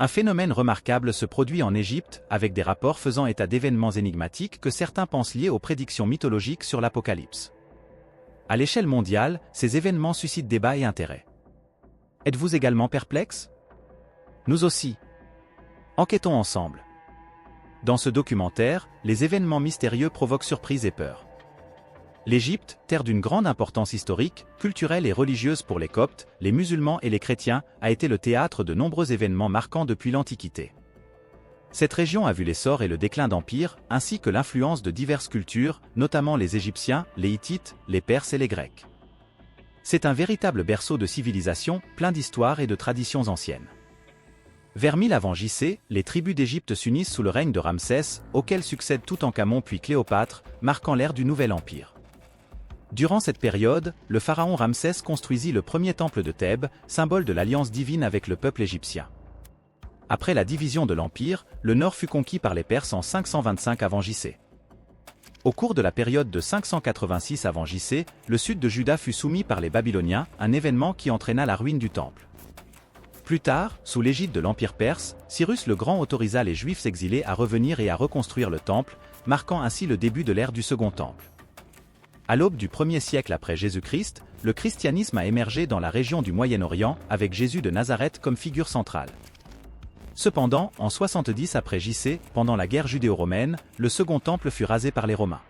Un phénomène remarquable se produit en Égypte avec des rapports faisant état d'événements énigmatiques que certains pensent liés aux prédictions mythologiques sur l'Apocalypse. À l'échelle mondiale, ces événements suscitent débat et intérêt. Êtes-vous également perplexe? Nous aussi. Enquêtons ensemble. Dans ce documentaire, les événements mystérieux provoquent surprise et peur. L'Égypte, terre d'une grande importance historique, culturelle et religieuse pour les Coptes, les musulmans et les chrétiens, a été le théâtre de nombreux événements marquants depuis l'Antiquité. Cette région a vu l'essor et le déclin d'empires, ainsi que l'influence de diverses cultures, notamment les Égyptiens, les Hittites, les Perses et les Grecs. C'est un véritable berceau de civilisation, plein d'histoires et de traditions anciennes. Vers 1000 avant JC, les tribus d'Égypte s'unissent sous le règne de Ramsès, auquel succèdent Toutankhamon puis Cléopâtre, marquant l'ère du Nouvel Empire. Durant cette période, le pharaon Ramsès construisit le premier temple de Thèbes, symbole de l'alliance divine avec le peuple égyptien. Après la division de l'Empire, le nord fut conquis par les Perses en 525 avant JC. Au cours de la période de 586 avant JC, le sud de Juda fut soumis par les Babyloniens, un événement qui entraîna la ruine du temple. Plus tard, sous l'égide de l'Empire perse, Cyrus le Grand autorisa les Juifs exilés à revenir et à reconstruire le temple, marquant ainsi le début de l'ère du Second Temple. À l'aube du 1er siècle après Jésus-Christ, le christianisme a émergé dans la région du Moyen-Orient avec Jésus de Nazareth comme figure centrale. Cependant, en 70 après JC, pendant la guerre judéo-romaine, le Second Temple fut rasé par les Romains.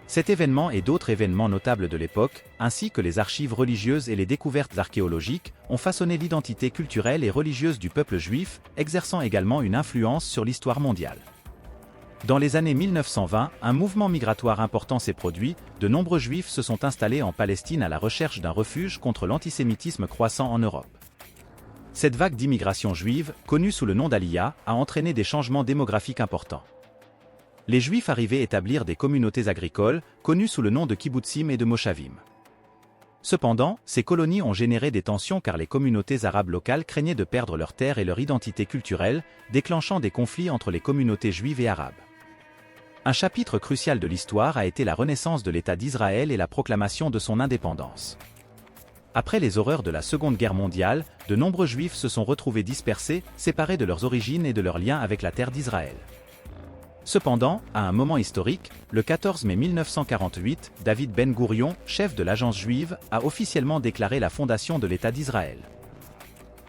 Cet événement et d'autres événements notables de l'époque, ainsi que les archives religieuses et les découvertes archéologiques, ont façonné l'identité culturelle et religieuse du peuple juif, exerçant également une influence sur l'histoire mondiale. Dans les années 1920, un mouvement migratoire important s'est produit, de nombreux juifs se sont installés en Palestine à la recherche d'un refuge contre l'antisémitisme croissant en Europe. Cette vague d'immigration juive, connue sous le nom d'Aliyah, a entraîné des changements démographiques importants. Les Juifs arrivaient établir des communautés agricoles, connues sous le nom de kibbutzim et de moshavim. Cependant, ces colonies ont généré des tensions car les communautés arabes locales craignaient de perdre leurs terres et leur identité culturelle, déclenchant des conflits entre les communautés juives et arabes. Un chapitre crucial de l'histoire a été la renaissance de l'État d'Israël et la proclamation de son indépendance. Après les horreurs de la Seconde Guerre mondiale, de nombreux Juifs se sont retrouvés dispersés, séparés de leurs origines et de leurs liens avec la terre d'Israël. Cependant, à un moment historique, le 14 mai 1948, David Ben-Gourion, chef de l'agence juive, a officiellement déclaré la fondation de l'État d'Israël.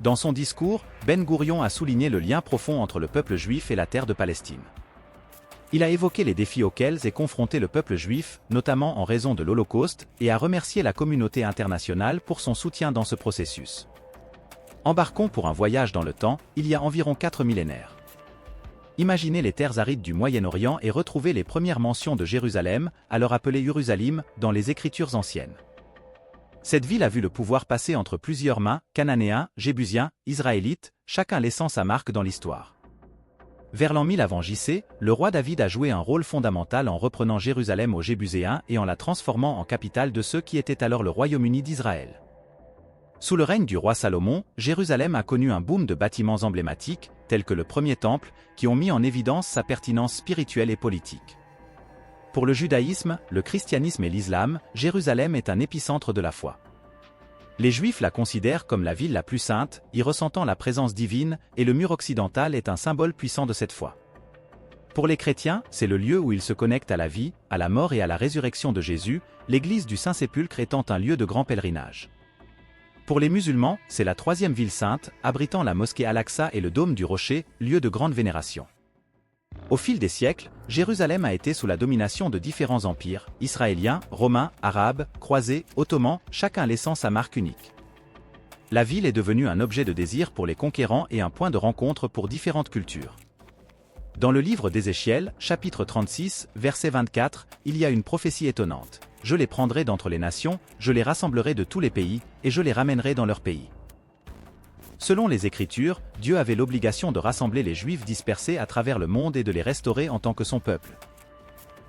Dans son discours, Ben-Gourion a souligné le lien profond entre le peuple juif et la terre de Palestine. Il a évoqué les défis auxquels est confronté le peuple juif, notamment en raison de l'Holocauste, et a remercié la communauté internationale pour son soutien dans ce processus. Embarquons pour un voyage dans le temps, il y a environ 4 millénaires. Imaginez les terres arides du Moyen-Orient et retrouvez les premières mentions de Jérusalem, alors appelée Urasalim, dans les Écritures anciennes. Cette ville a vu le pouvoir passer entre plusieurs mains, Cananéens, Jébusiens, Israélites, chacun laissant sa marque dans l'histoire. Vers l'an 1000 avant JC, le roi David a joué un rôle fondamental en reprenant Jérusalem aux Jébuséens et en la transformant en capitale de ceux qui étaient alors le Royaume-Uni d'Israël. Sous le règne du roi Salomon, Jérusalem a connu un boom de bâtiments emblématiques, tels que le premier temple, qui ont mis en évidence sa pertinence spirituelle et politique. Pour le judaïsme, le christianisme et l'islam, Jérusalem est un épicentre de la foi. Les Juifs la considèrent comme la ville la plus sainte, y ressentant la présence divine, et le mur occidental est un symbole puissant de cette foi. Pour les chrétiens, c'est le lieu où ils se connectent à la vie, à la mort et à la résurrection de Jésus, l'église du Saint-Sépulcre étant un lieu de grand pèlerinage. Pour les musulmans, c'est la troisième ville sainte, abritant la mosquée Al-Aqsa et le dôme du Rocher, lieu de grande vénération. Au fil des siècles, Jérusalem a été sous la domination de différents empires, israéliens, romains, arabes, croisés, ottomans, chacun laissant sa marque unique. La ville est devenue un objet de désir pour les conquérants et un point de rencontre pour différentes cultures. Dans le livre d'Ézéchiel, chapitre 36, verset 24, il y a une prophétie étonnante. « Je les prendrai d'entre les nations, je les rassemblerai de tous les pays, et je les ramènerai dans leur pays. » Selon les Écritures, Dieu avait l'obligation de rassembler les Juifs dispersés à travers le monde et de les restaurer en tant que son peuple.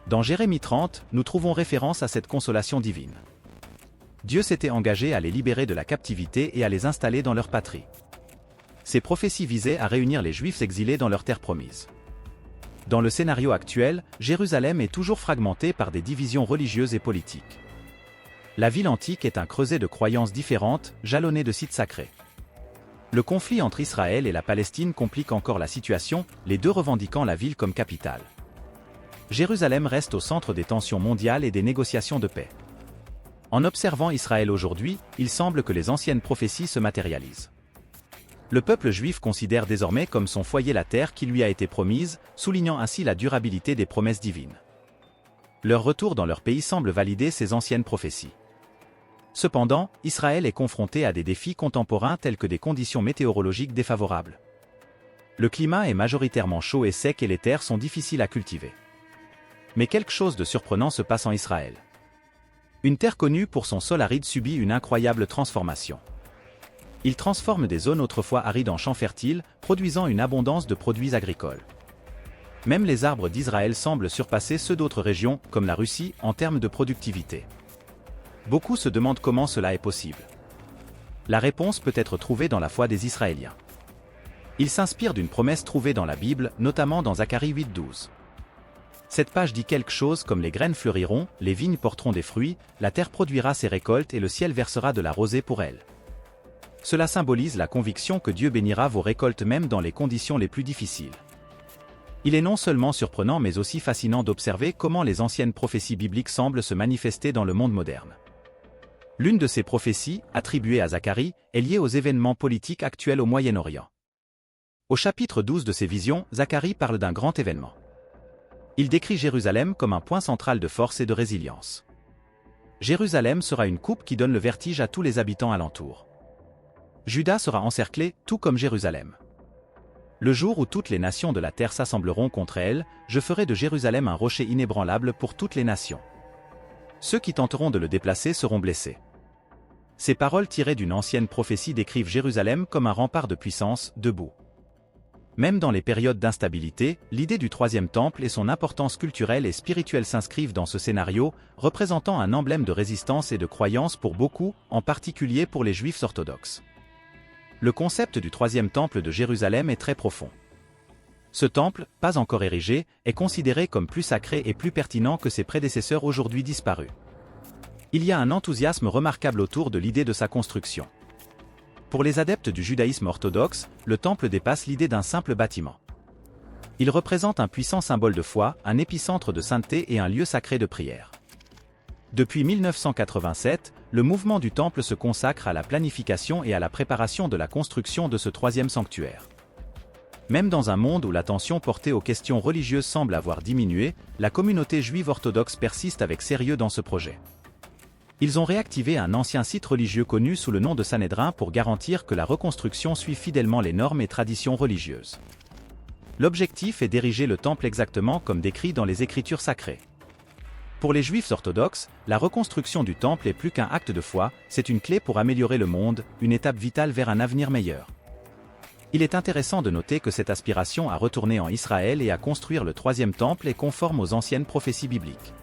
Dans Jérémie 30, nous trouvons référence à cette consolation divine. Dieu s'était engagé à les libérer de la captivité et à les installer dans leur patrie. Ces prophéties visaient à réunir les Juifs exilés dans leur terre promise. Dans le scénario actuel, Jérusalem est toujours fragmentée par des divisions religieuses et politiques. La ville antique est un creuset de croyances différentes, jalonné de sites sacrés. Le conflit entre Israël et la Palestine complique encore la situation, les deux revendiquant la ville comme capitale. Jérusalem reste au centre des tensions mondiales et des négociations de paix. En observant Israël aujourd'hui, il semble que les anciennes prophéties se matérialisent. Le peuple juif considère désormais comme son foyer la terre qui lui a été promise, soulignant ainsi la durabilité des promesses divines. Leur retour dans leur pays semble valider ces anciennes prophéties. Cependant, Israël est confronté à des défis contemporains tels que des conditions météorologiques défavorables. Le climat est majoritairement chaud et sec et les terres sont difficiles à cultiver. Mais quelque chose de surprenant se passe en Israël. Une terre connue pour son sol aride subit une incroyable transformation. Il transforme des zones autrefois arides en champs fertiles, produisant une abondance de produits agricoles. Même les arbres d'Israël semblent surpasser ceux d'autres régions, comme la Russie, en termes de productivité. Beaucoup se demandent comment cela est possible. La réponse peut être trouvée dans la foi des Israéliens. Ils s'inspirent d'une promesse trouvée dans la Bible, notamment dans Zacharie 8:12. Cette page dit quelque chose comme les graines fleuriront, les vignes porteront des fruits, la terre produira ses récoltes et le ciel versera de la rosée pour elles. Cela symbolise la conviction que Dieu bénira vos récoltes même dans les conditions les plus difficiles. Il est non seulement surprenant mais aussi fascinant d'observer comment les anciennes prophéties bibliques semblent se manifester dans le monde moderne. L'une de ces prophéties, attribuée à Zacharie, est liée aux événements politiques actuels au Moyen-Orient. Au chapitre 12 de ses visions, Zacharie parle d'un grand événement. Il décrit Jérusalem comme un point central de force et de résilience. Jérusalem sera une coupe qui donne le vertige à tous les habitants alentours. Juda sera encerclé, tout comme Jérusalem. Le jour où toutes les nations de la terre s'assembleront contre elle, je ferai de Jérusalem un rocher inébranlable pour toutes les nations. Ceux qui tenteront de le déplacer seront blessés. Ces paroles tirées d'une ancienne prophétie décrivent Jérusalem comme un rempart de puissance, debout. Même dans les périodes d'instabilité, l'idée du troisième temple et son importance culturelle et spirituelle s'inscrivent dans ce scénario, représentant un emblème de résistance et de croyance pour beaucoup, en particulier pour les Juifs orthodoxes. Le concept du troisième temple de Jérusalem est très profond. Ce temple, pas encore érigé, est considéré comme plus sacré et plus pertinent que ses prédécesseurs aujourd'hui disparus. Il y a un enthousiasme remarquable autour de l'idée de sa construction. Pour les adeptes du judaïsme orthodoxe, le temple dépasse l'idée d'un simple bâtiment. Il représente un puissant symbole de foi, un épicentre de sainteté et un lieu sacré de prière. Depuis 1987, le mouvement du temple se consacre à la planification et à la préparation de la construction de ce troisième sanctuaire. Même dans un monde où l'attention portée aux questions religieuses semble avoir diminué, la communauté juive orthodoxe persiste avec sérieux dans ce projet. Ils ont réactivé un ancien site religieux connu sous le nom de Sanhédrin pour garantir que la reconstruction suit fidèlement les normes et traditions religieuses. L'objectif est d'ériger le temple exactement comme décrit dans les Écritures sacrées. Pour les Juifs orthodoxes, la reconstruction du temple est plus qu'un acte de foi, c'est une clé pour améliorer le monde, une étape vitale vers un avenir meilleur. Il est intéressant de noter que cette aspiration à retourner en Israël et à construire le troisième temple est conforme aux anciennes prophéties bibliques.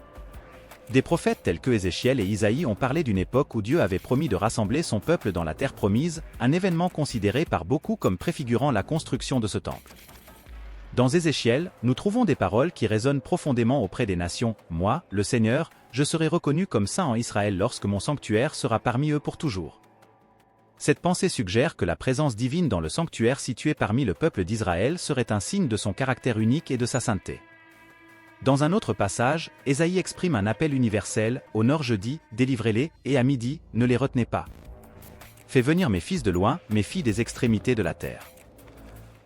Des prophètes tels que Ézéchiel et Isaïe ont parlé d'une époque où Dieu avait promis de rassembler son peuple dans la terre promise, un événement considéré par beaucoup comme préfigurant la construction de ce temple. Dans Ézéchiel, nous trouvons des paroles qui résonnent profondément auprès des nations. « Moi, le Seigneur, je serai reconnu comme saint en Israël lorsque mon sanctuaire sera parmi eux pour toujours. » Cette pensée suggère que la présence divine dans le sanctuaire situé parmi le peuple d'Israël serait un signe de son caractère unique et de sa sainteté. Dans un autre passage, Ésaïe exprime un appel universel, « Au nord je dis, délivrez-les, et à midi, ne les retenez pas. Fais venir mes fils de loin, mes filles des extrémités de la terre. »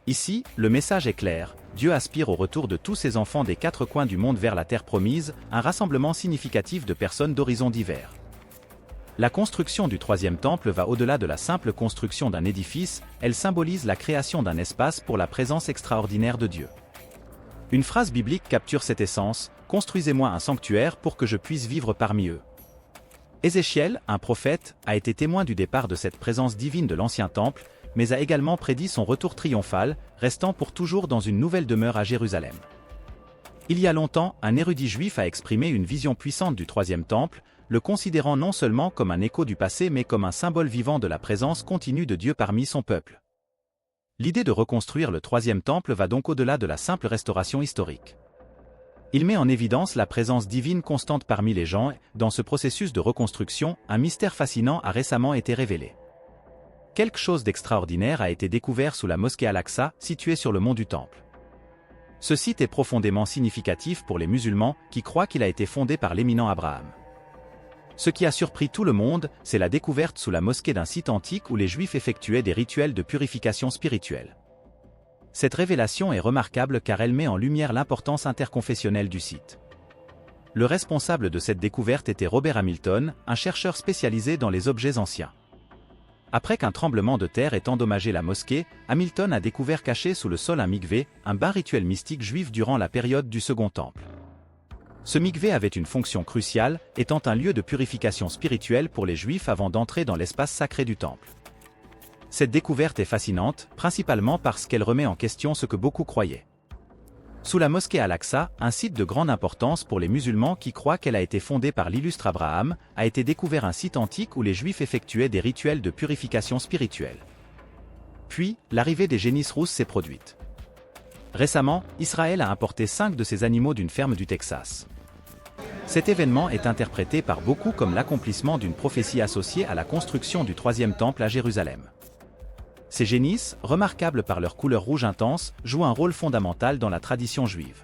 Ici, le message est clair, Dieu aspire au retour de tous ses enfants des quatre coins du monde vers la terre promise, un rassemblement significatif de personnes d'horizons divers. La construction du troisième temple va au-delà de la simple construction d'un édifice, elle symbolise la création d'un espace pour la présence extraordinaire de Dieu. Une phrase biblique capture cette essence, « Construisez-moi un sanctuaire pour que je puisse vivre parmi eux. » Ézéchiel, un prophète, a été témoin du départ de cette présence divine de l'ancien temple, mais a également prédit son retour triomphal, restant pour toujours dans une nouvelle demeure à Jérusalem. Il y a longtemps, un érudit juif a exprimé une vision puissante du troisième temple, le considérant non seulement comme un écho du passé mais comme un symbole vivant de la présence continue de Dieu parmi son peuple. L'idée de reconstruire le troisième temple va donc au-delà de la simple restauration historique. Il met en évidence la présence divine constante parmi les gens et, dans ce processus de reconstruction, un mystère fascinant a récemment été révélé. quelque chose d'extraordinaire a été découvert sous la mosquée Al-Aqsa, située sur le mont du Temple. Ce site est profondément significatif pour les musulmans qui croient qu'il a été fondé par l'éminent Abraham. Ce qui a surpris tout le monde, c'est la découverte sous la mosquée d'un site antique où les Juifs effectuaient des rituels de purification spirituelle. Cette révélation est remarquable car elle met en lumière l'importance interconfessionnelle du site. Le responsable de cette découverte était Robert Hamilton, un chercheur spécialisé dans les objets anciens. Après qu'un tremblement de terre ait endommagé la mosquée, Hamilton a découvert caché sous le sol un mikvé, un bain rituel mystique juif durant la période du Second Temple. Ce mikvé avait une fonction cruciale, étant un lieu de purification spirituelle pour les Juifs avant d'entrer dans l'espace sacré du Temple. Cette découverte est fascinante, principalement parce qu'elle remet en question ce que beaucoup croyaient. Sous la mosquée Al-Aqsa, un site de grande importance pour les musulmans qui croient qu'elle a été fondée par l'illustre Abraham, a été découvert un site antique où les Juifs effectuaient des rituels de purification spirituelle. Puis, l'arrivée des génisses rousses s'est produite. Récemment, Israël a importé 5 de ces animaux d'une ferme du Texas. Cet événement est interprété par beaucoup comme l'accomplissement d'une prophétie associée à la construction du troisième temple à Jérusalem. Ces génisses, remarquables par leur couleur rouge intense, jouent un rôle fondamental dans la tradition juive.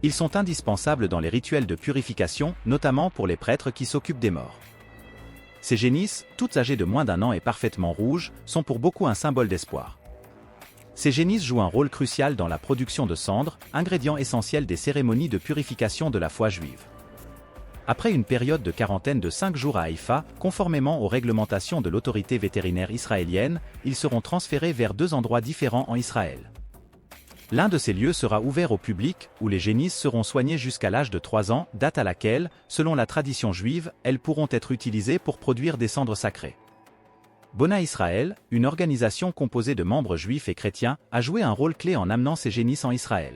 Ils sont indispensables dans les rituels de purification, notamment pour les prêtres qui s'occupent des morts. Ces génisses, toutes âgées de moins d'1 an et parfaitement rouges, sont pour beaucoup un symbole d'espoir. Ces génisses jouent un rôle crucial dans la production de cendres, ingrédient essentiel des cérémonies de purification de la foi juive. Après une période de quarantaine de 5 jours à Haïfa, conformément aux réglementations de l'autorité vétérinaire israélienne, ils seront transférés vers 2 endroits différents en Israël. L'un de ces lieux sera ouvert au public, où les génisses seront soignées jusqu'à l'âge de 3 ans, date à laquelle, selon la tradition juive, elles pourront être utilisées pour produire des cendres sacrées. Bona Israël, une organisation composée de membres juifs et chrétiens, a joué un rôle clé en amenant ces génisses en Israël.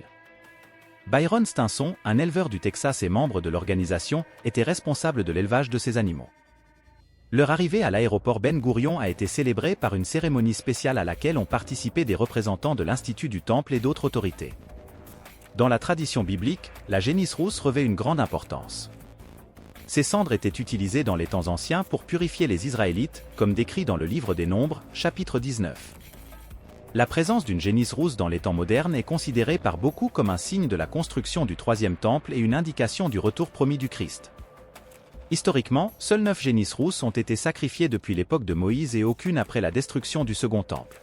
Byron Stinson, un éleveur du Texas et membre de l'organisation, était responsable de l'élevage de ces animaux. Leur arrivée à l'aéroport Ben Gourion a été célébrée par une cérémonie spéciale à laquelle ont participé des représentants de l'Institut du Temple et d'autres autorités. Dans la tradition biblique, la génisse rousse revêt une grande importance. Ces cendres étaient utilisées dans les temps anciens pour purifier les Israélites, comme décrit dans le livre des Nombres, chapitre 19. La présence d'une génisse rousse dans les temps modernes est considérée par beaucoup comme un signe de la construction du troisième temple et une indication du retour promis du Christ. Historiquement, seules 9 génisses rousses ont été sacrifiées depuis l'époque de Moïse et aucune après la destruction du second temple.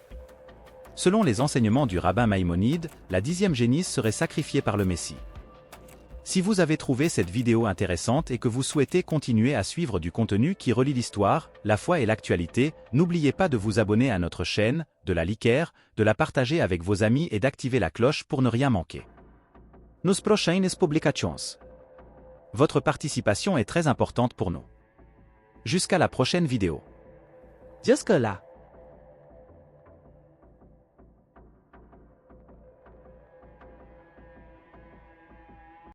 Selon les enseignements du rabbin Maïmonide, la 10e génisse serait sacrifiée par le Messie. Si vous avez trouvé cette vidéo intéressante et que vous souhaitez continuer à suivre du contenu qui relie l'histoire, la foi et l'actualité, n'oubliez pas de vous abonner à notre chaîne, de la liker, de la partager avec vos amis et d'activer la cloche pour ne rien manquer. Nos prochaines publications. Votre participation est très importante pour nous. Jusqu'à la prochaine vidéo. Jusque-là.